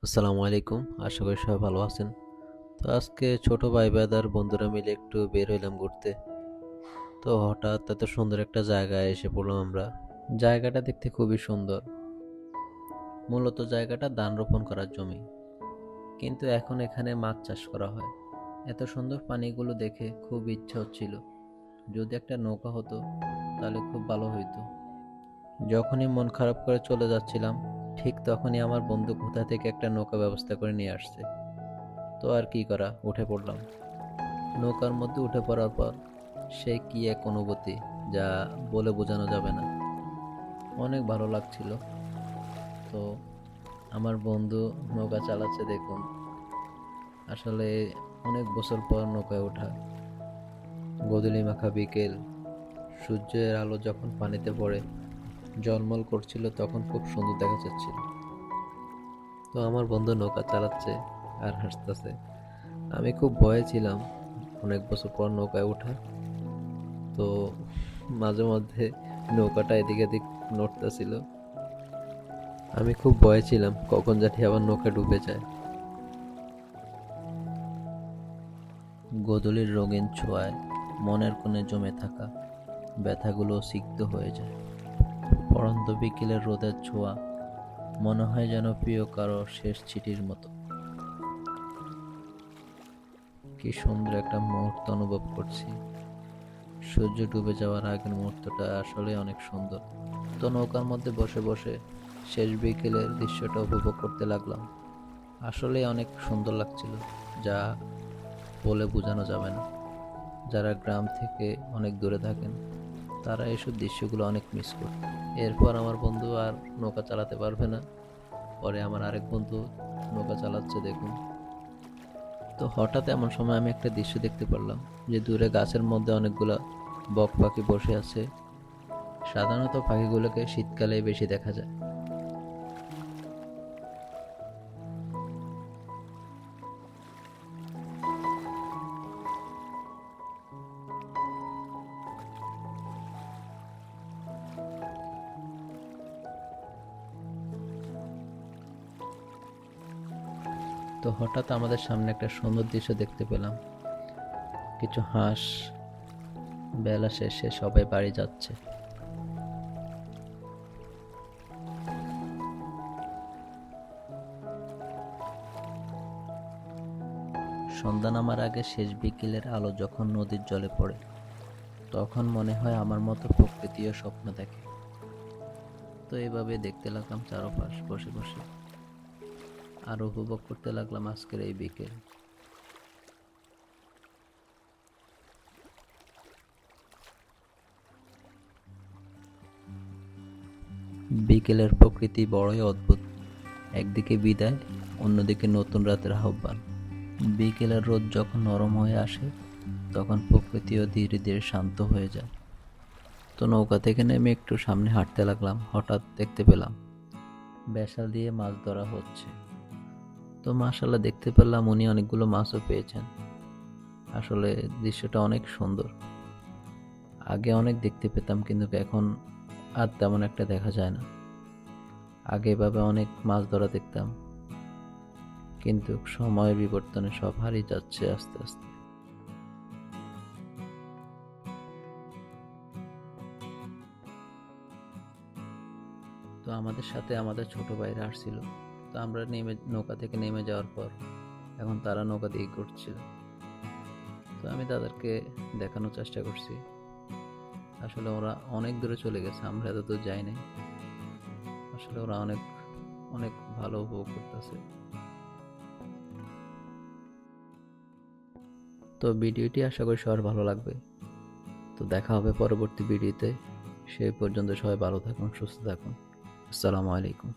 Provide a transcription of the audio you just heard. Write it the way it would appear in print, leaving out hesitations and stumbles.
আসসালামু আলাইকুম। আশা করি সবাই ভালো আছেন। তো আজকে ছোট ভাই ব্রাদার বন্ধুরা মিলে একটু বের হইলাম ঘুরতে। তো হঠাৎ এত সুন্দর একটা জায়গায় এসে পড়লাম আমরা। জায়গাটা দেখতে খুবই সুন্দর। মূলত জায়গাটা ধান রোপণ করার জমি। কিন্তু এখন এখানে মাছ চাষ করা হয়। এত সুন্দর পানিগুলো দেখে খুব ইচ্ছা হচ্ছিল। যদি একটা নৌকা হতো তাহলে খুব ভালো হইতো। যখনই মন খারাপ করে চলে যাচ্ছিলাম, ঠিক তখনই আমার বন্ধু কোথা থেকে একটা নৌকা ব্যবস্থা করে নিয়ে আসছে। তো আর কি করা, উঠে পড়লাম। নৌকার মধ্যে উঠে পড়ার পর সে কি এক অনুভূতি, যা বলে বোঝানো যাবে না। অনেক ভালো লাগছিল। তো আমার বন্ধু নৌকা চালাচ্ছে দেখুন। আসলে অনেক বছর পর নৌকায় ওঠা। গোধূলি মাখা বিকেল, সূর্যের আলো যখন পানিতে পড়ে ঝলমল করছিল, তখন খুব সুন্দর দেখা যাচ্ছিল। তো আমার বন্ধু নৌকা চালাচ্ছে আর হাসতেছে। আমি খুব ভয়ে ছিলাম অনেক বছর পর নৌকায় ওঠা। তো মাঝে মধ্যে নৌকাটা এদিক এদিক নড়তেছিল। আমি খুব ভয়ে ছিলাম কখন জানি আবার নৌকা ডুবে যায়। গোধূলির রঙিন ছোঁয়ায় মনের কোণে জমে থাকা ব্যথাগুলো সিক্ত হয়ে যায়। পড়ন্ত বিকেলের রোদের ছোঁয়া মনে হয় যেন প্রিয় কারো শেষ চিঠির মতো। কি সুন্দর একটা মুহূর্ত অনুভব করছি। সূর্য ডুবে যাওয়ার আগের মুহূর্তটা আসলে অনেক সুন্দর। তো নৌকার মধ্যে বসে বসে শেষ বিকেলের দৃশ্যটা উপভোগ করতে লাগলাম। আসলে অনেক সুন্দর লাগছিল, যা বলে বোঝানো যাবে না। যারা গ্রাম থেকে অনেক দূরে থাকেন তারা এসব দৃশ্যগুলো অনেক মিস করে। এরপর আমার বন্ধু আর নৌকা চালাতে পারবে না। পরে আমার আরেক বন্ধু নৌকা চালাচ্ছে দেখুন। তো হঠাৎ এমন সময় আমি একটা দৃশ্য দেখতে পারলাম, যে দূরে গাছের মধ্যে অনেকগুলা বক পাখি বসে আছে। সাধারণত পাখিগুলোকে শীতকালে বেশি দেখা যায়। তো হঠাৎ আমাদের সামনে একটা সুন্দর দৃশ্য দেখতে পেলাম। কিছু হাঁস বেলা শেষে সবাই বাড়ি যাচ্ছে। সন্ধ্যা নামার আগে শেষ বিকেলের আলো যখন নদীর জলে পড়ে, তখন মনে হয় আমার মতো প্রকৃতিও স্বপ্ন দেখে। তো এইভাবে দেখতে লাগলাম চারপাশ বসে বসে, আর উপভোগ করতে লাগলাম আজকের এই বিকেল। বিকেলের প্রকৃতি বড়ই অদ্ভুত। একদিকে বিদায়, অন্যদিকে নতুন রাতের আহ্বান। বিকেলের রোদ যখন নরম হয়ে আসে, তখন প্রকৃতিও ধীরে ধীরে শান্ত হয়ে যায়। তো নৌকা থেকে নেমে একটু সামনে হাঁটতে লাগলাম, হঠাৎ দেখতে পেলাম বেশাল দিয়ে মাছ ধরা হচ্ছে। তো মাশাআল্লাহ, দেখতে পেলাম উনি অনেকগুলো মাছও পেয়েছেন। আসলে দৃশ্যটা অনেক সুন্দর। আগে অনেক দেখতে পেতাম, কিন্তু এখন আর তেমন একটা দেখা যায় না। আগে এভাবে অনেক মাছ ধরা দেখতাম, কিন্তু সময়ের বিবর্তনে সব হারিয়ে যাচ্ছে আস্তে আস্তে। তো আমাদের সাথে আমাদের ছোট ভাইরা আসছিল। তো আমরা নৌকা থেকে নেমে যাওয়ার পর এখন তারা নৌকা দিয়ে ঘুরছিল। তো আমি তাদেরকে দেখানোর চেষ্টা করছি। আসলে ওরা অনেক দূরে চলে গেছে, আমরা এত দূর যাই নাই। আসলে ওরা অনেক অনেক ভালো উপভোগ করতেছে। তো ভিডিওটি আশা করি সবার ভালো লাগবে। তো দেখা হবে পরবর্তী ভিডিওতে। সেই পর্যন্ত সবাই ভালো থাকুন, সুস্থ থাকুন। আসসালামু আলাইকুম।